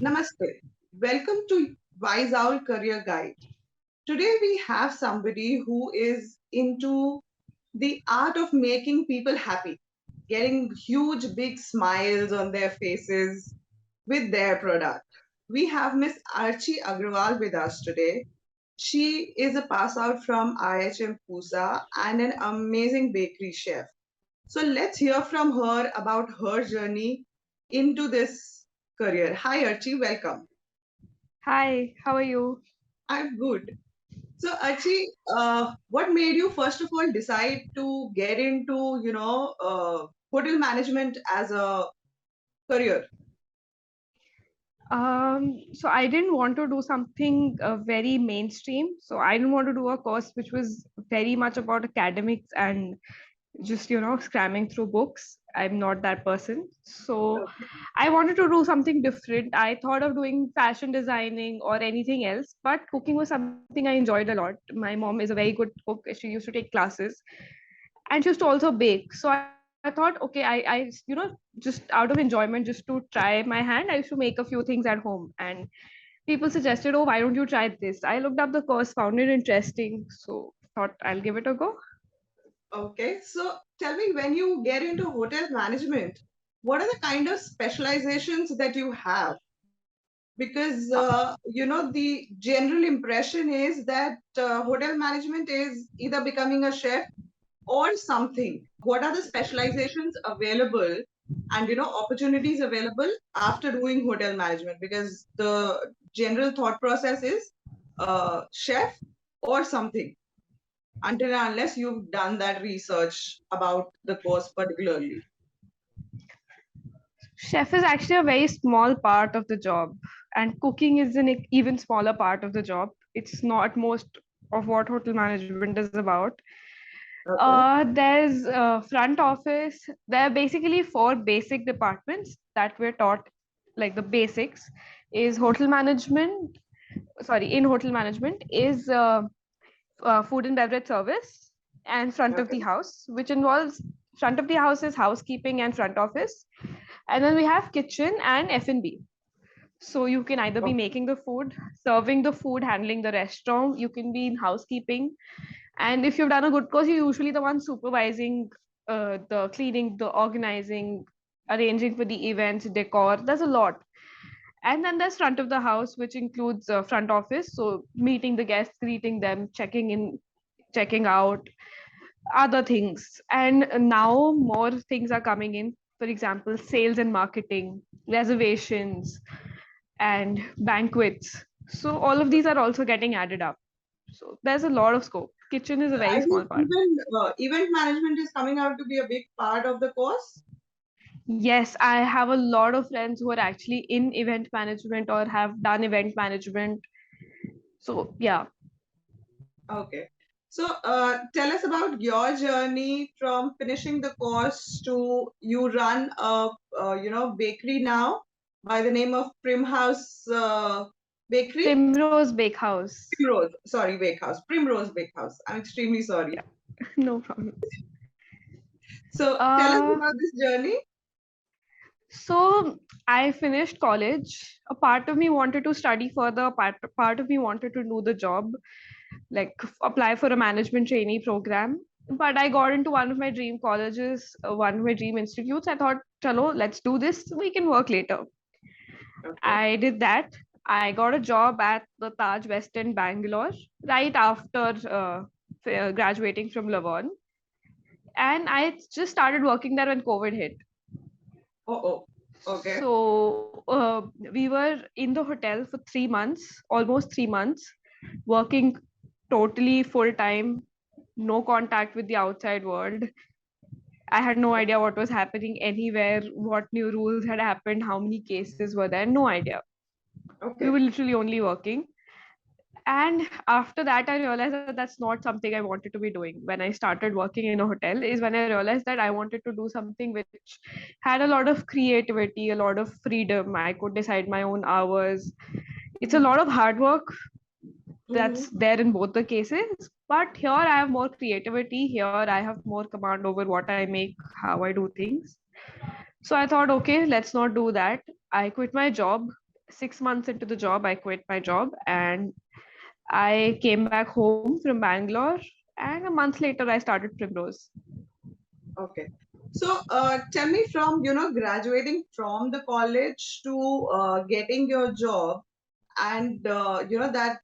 Namaste. Welcome to Wise Owl Career Guide. Today we have somebody who is into the art of making people happy, getting huge big smiles on their faces with their product. We have Miss Archie Agarwal with us today. She is a pass out from IHM Pusa and an amazing bakery chef. So let's hear from her about her journey into this career. Hi Archie, welcome. Hi, how are you? I'm good. So, Archie, what made you first of all decide to get into, hotel management as a career? So I didn't want to do something very mainstream. So I didn't want to do a course which was very much about academics and just, cramming through books. I'm not that person. So Okay. I wanted to do something different. I thought of doing fashion designing or anything else, but cooking was something I enjoyed a lot. My mom is a very good cook. She used to take classes and she used to also bake. So I thought, okay, just out of enjoyment, just to try my hand, I used to make a few things at home. And people suggested, oh, why don't you try this? I looked up the course, found it interesting, so thought I'll give it a go. Okay. So, tell me, when you get into hotel management, what are the kind of specializations that you have? Because, the general impression is that hotel management is either becoming a chef or something. What are the specializations available and opportunities available after doing hotel management? Because the general thought process is chef or something until and unless you've done that research about the course particularly. Chef is actually a very small part of the job, and cooking is an even smaller part of the job. It's not most of what hotel management is about. Okay. There's front office. There are basically four basic departments that we're taught, like the basics is hotel management. Sorry, in hotel management is food and beverage service and front of the Okay. house, which involves front of the house is housekeeping and front office, and then we have kitchen and F&B. So you can either be Okay. making the food, serving the food, handling the restaurant. You can be in housekeeping, and if you've done a good course, you're usually the one supervising the cleaning, the organizing, arranging for the events, decor. There's a lot. And then there's front of the house, which includes front office. So meeting the guests, greeting them, checking in, checking out, other things. And now more things are coming in. For example, sales and marketing, reservations, and banquets. So all of these are also getting added up. So there's a lot of scope. Kitchen is a So very I small think part. even event management is coming out to be a big part of the course. Yes, I have a lot of friends who are actually in event management or have done event management. So yeah. Okay. So, tell us about your journey from finishing the course to you run a bakery now by the name of Primhouse Bakery. Primrose Bakehouse. Primrose, sorry, Bakehouse. Primrose Bakehouse. I'm extremely sorry. Yeah, no problem. So, tell us Uh, about this journey. so I finished college. A part of me wanted to study further, part of me wanted to do the job, like apply for a management trainee program. But I got into one of my dream colleges, one of my dream institutes. I thought, chalo, let's do this. We can work later. Okay. I did that. I got a job at the Taj West in Bangalore right after graduating from Lavon. And I just started working there when COVID hit. Oh, oh. Okay. So we were in the hotel for 3 months, almost 3 months, working totally full time, no contact with the outside world. I had no idea what was happening anywhere, what new rules had happened, how many cases were there, no idea. We Okay. were literally only working. And after that, I realized that that's not something I wanted to be doing. When I started working in a hotel, is when I realized that I wanted to do something which had a lot of creativity, a lot of freedom. I could decide my own hours. It's a lot of hard work Mm-hmm. that's there in both the cases. But here I have more creativity. Here I have more command over what I make, how I do things. So I thought, okay, let's not do that. I quit my job. 6 months into the job, I quit my job and I came back home from Bangalore. And a month later, I started Primrose. Okay. So, tell me from, graduating from the college to getting your job and, that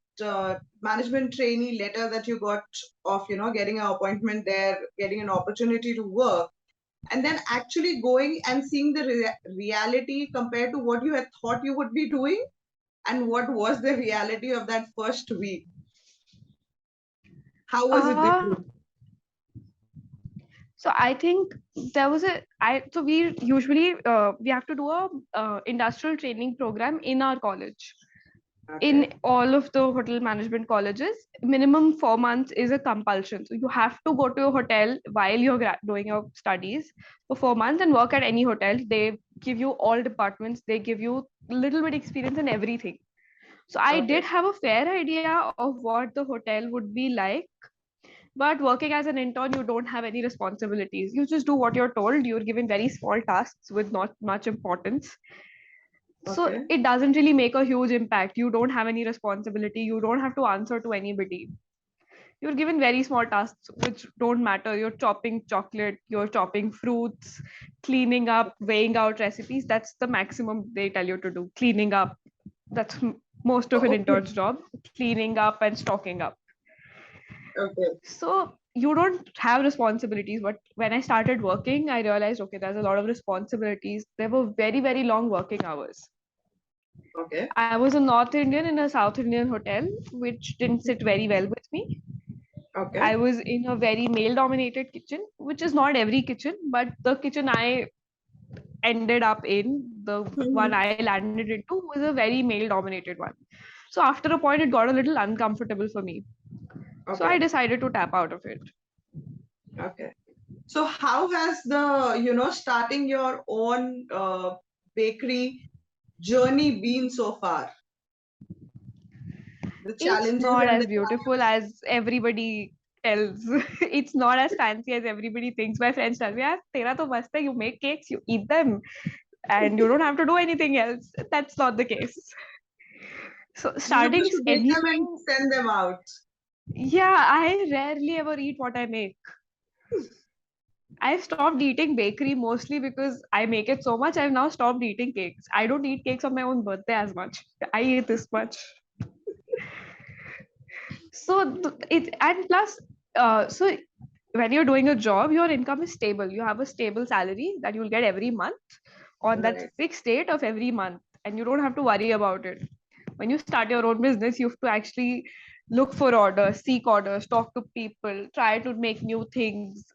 management trainee letter that you got of, getting an appointment there, getting an opportunity to work, and then actually going and seeing the reality compared to what you had thought you would be doing and what was the reality of that first week. How was it Uh, different? so I think there was a I so we usually we have to do a industrial training program in our college. In Okay. all of the hotel management colleges, minimum 4 months is a compulsion. So you have to go to a hotel while you're doing your studies for 4 months and work at any hotel. They give you all departments, they give you little bit experience in everything. So I Okay. did have a fair idea of what the hotel would be like, but working as an intern, you don't have any responsibilities. You just do what you're told. You're given very small tasks with not much importance. So Okay. it doesn't really make a huge impact. You don't have any responsibility. You don't have to answer to anybody. You're given very small tasks which don't matter. You're chopping chocolate, you're chopping fruits, cleaning up, weighing out recipes. That's the maximum they tell you to do. Cleaning up. That's most of an Okay. intern's job. Cleaning up and stocking up. Okay. So you don't have responsibilities. But when I started working, I realized, okay, there's a lot of responsibilities. There were very, very long working hours. Okay. I was a North Indian in a South Indian hotel, which didn't sit very well with me. Okay. I was in a very male dominated kitchen, which is not every kitchen, but the kitchen I ended up in, the one Mhm. I landed into, was a very male dominated one. So after a point, it got a little uncomfortable for me. So I Okay. decided to tap out of it. Okay. So how has the, starting your own bakery journey been so far? The It's challenges not and as the beautiful triumphs. as everybody tells. It's not as fancy as everybody thinks. My friends tell me, "Yeah, tera to mast hai. You make cakes, you eat them, and you don't have to do anything else." That's not the case. So You starting just make them and anything, send them out. yeah, I rarely ever eat what I make. I've stopped eating bakery mostly because I make it so much. I've now stopped eating cakes. I don't eat cakes on my own birthday as much. I eat this much. So it and plus, so when you're doing a job, your income is stable. You have a stable salary that you'll get every month on that Right. fixed date of every month, and you don't have to worry about it. When you start your own business, you have to actually look for orders, seek orders, talk to people, try to make new things,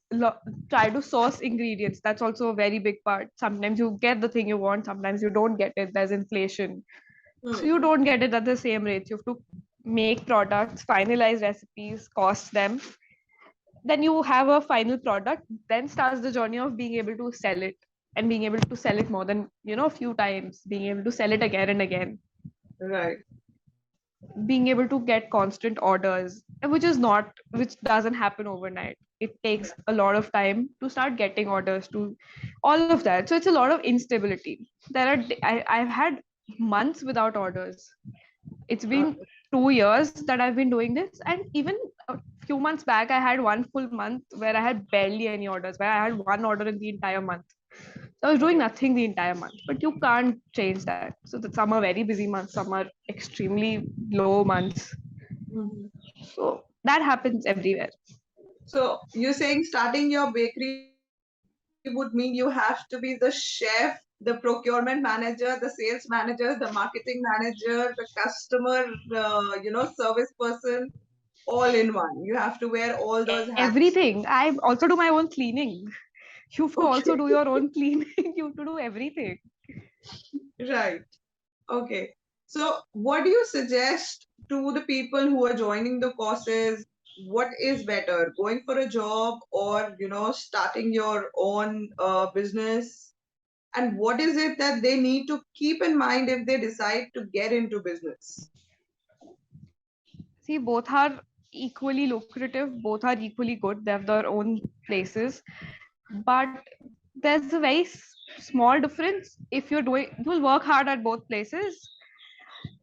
try to source ingredients. That's also a very big part. Sometimes you get the thing you want, sometimes you don't get it. There's inflation, so you Hmm. don't get it at the same rates. You have to make products, finalize recipes, cost them. Then you have a final product. Then starts the journey of being able to sell it and being able to sell it more than a few times, being able to sell it again and again, Right. being able to get constant orders, which doesn't happen overnight. It takes a lot of time to start getting orders, to all of that. So it's a lot of instability. I've had months without orders. It's been Okay. 2 years that I've been doing this, and even a few months back, I had one full month where I had barely any orders, where I had one order in the entire month. So I was doing Okay. nothing the entire month, but you can't change that. So that some are very busy months, some are extremely low months. Mhm. So that happens everywhere. So you're saying starting your bakery would mean you have to be the chef, the procurement manager, the sales manager, the marketing manager, the customer, service person, all in one. You have to wear all those hats. Everything. I also do my own cleaning. You have to Okay. also do your own cleaning. You have to do everything. Right. Okay. So, what do you suggest to the people who are joining the courses? What is better, going for a job or, starting your own business? And what is it that they need to keep in mind if they decide to get into business? See, both are equally lucrative, both are equally good. They have their own places. But there's a very small difference. If you'll work hard at both places,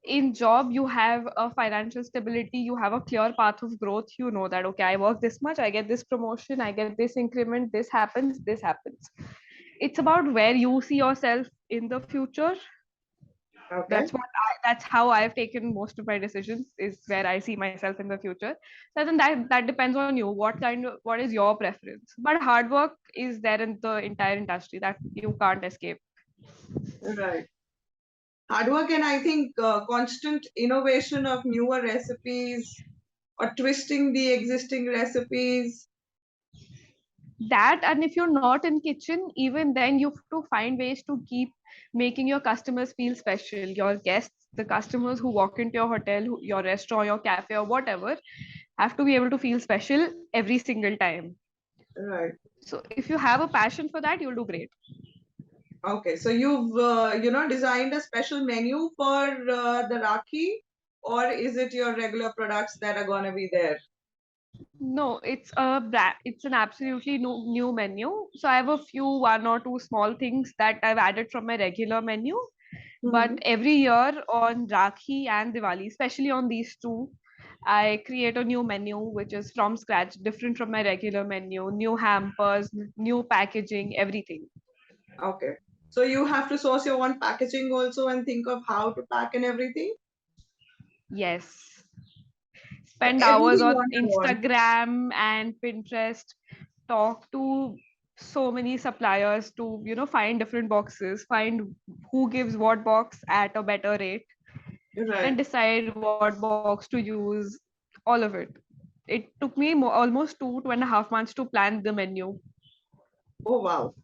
in job you have a financial stability, you have a clear path of growth. You know that okay, I work this much, I get this promotion, I get this increment, this happens. It's about where you see yourself in the future. Okay. That's how I've taken most of my decisions, is where I see myself in the future. So then that depends on you, what is your preference. But hard work is there in the entire industry, that you can't escape. Right. Hard work, and I think constant innovation of newer recipes or twisting the existing recipes. That, and if you're not in kitchen, even then you have to find ways to keep making your customers feel special, your guests, the customers who walk into your hotel, your restaurant, your cafe, or whatever, have to be able to feel special every single time. Right. So if you have a passion for that, you'll do great. Okay. So you've designed a special menu for the Rakhi, or is it your regular products that are gonna be there? No, it's an absolutely new menu. So I have a few, one or two small things that I've added from my regular menu. But Hmm. every year on Rakhi and Diwali, especially on these two, I create a new menu which is from scratch, different from my regular menu, new hampers, new packaging, everything. Okay. So you have to source your own packaging also and think of how to pack and everything. Yes. So Spend hours everything on on your own. Instagram and Pinterest, talk to so many suppliers to, find different boxes, find who gives what box at a better rate, Right. and decide what box to use, all of it. It took me almost 2.5 months to plan the menu. Oh wow.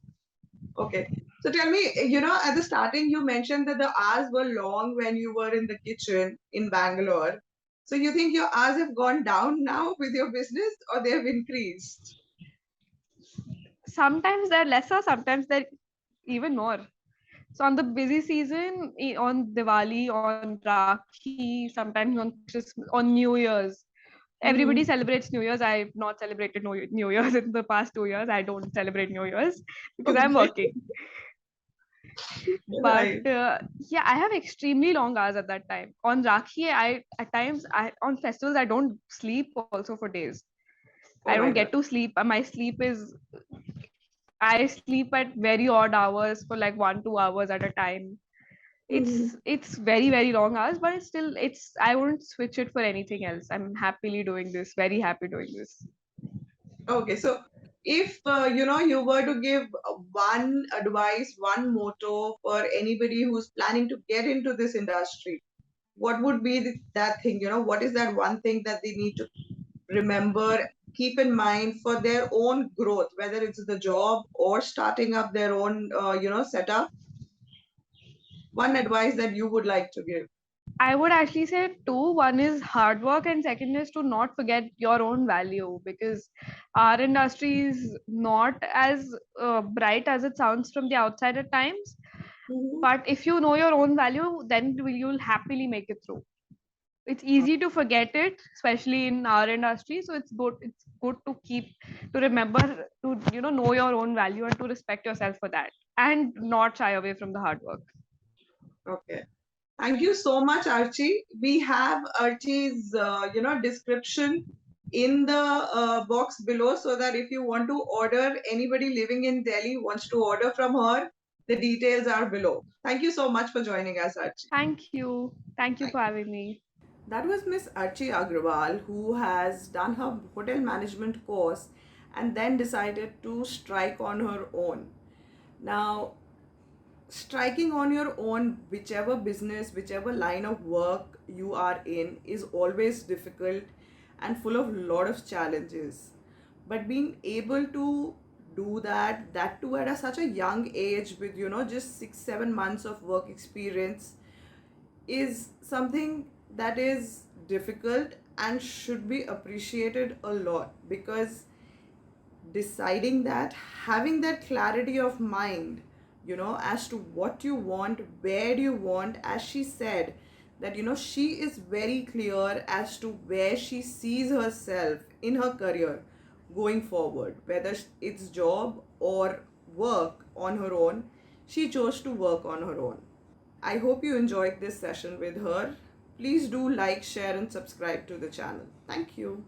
Okay. So tell me, at the starting you mentioned that the hours were long when you were in the kitchen in Bangalore. So you think your hours have gone down now with your business or they have increased? Sometimes they're lesser, sometimes they're even more. So on the busy season, on Diwali, on Rakhi, sometimes on Christmas, on New Year's, everybody celebrates Hmm. New Year's. I've not celebrated New Year's in the past 2 years. I don't celebrate New Year's because I'm Okay. working. But Right. yeah, I have extremely long hours at that time. On Rakhi, I at times I on festivals I don't sleep also for days. I Oh don't my get God. to sleep. My sleep is I sleep at very odd hours for like 1 2 hours at a time. Hmm. It's very very long hours, but it's I wouldn't switch it for anything else. I'm happily doing this, very happy doing this. Okay. So if you were to give one advice, one motto for anybody who's planning to get into this industry, what would be that thing? What is that one thing that they need to remember, keep in mind for their own growth, whether it's the job or starting up their own, setup? One advice that you would like to give. I would actually say two. One is hard work, and second is to not forget your own value, because our industry is not as bright as it sounds from the outside at times. Mhm. But if you know your own value, then you'll happily make it through. It's easy to forget it, especially in our industry. So it's good to keep to remember to know your own value and to respect yourself for that, and not shy away from the hard work. Okay. Thank you so much, Archie. We have Archie's, description in the box below so that if you want to order, anybody living in Delhi wants to order from her, the details are below. Thank you so much for joining us, Archie. Thank you for having me. That was Miss Archie Agarwal, who has done her hotel management course and then decided to strike on her own. Now, striking on your own, whichever business, whichever line of work you are in, is always difficult and full of a lot of challenges. But being able to do that too at such a young age with, just 6 7 months of work experience, is something that is difficult and should be appreciated a lot, because deciding that, having that clarity of mind, as to what you want, where do you want, as she said, that she is very clear as to where she sees herself in her career going forward, whether it's job or work on her own. She chose to work on her own. I hope you enjoyed this session with her. Please do like, share, and subscribe to the channel. Thank you.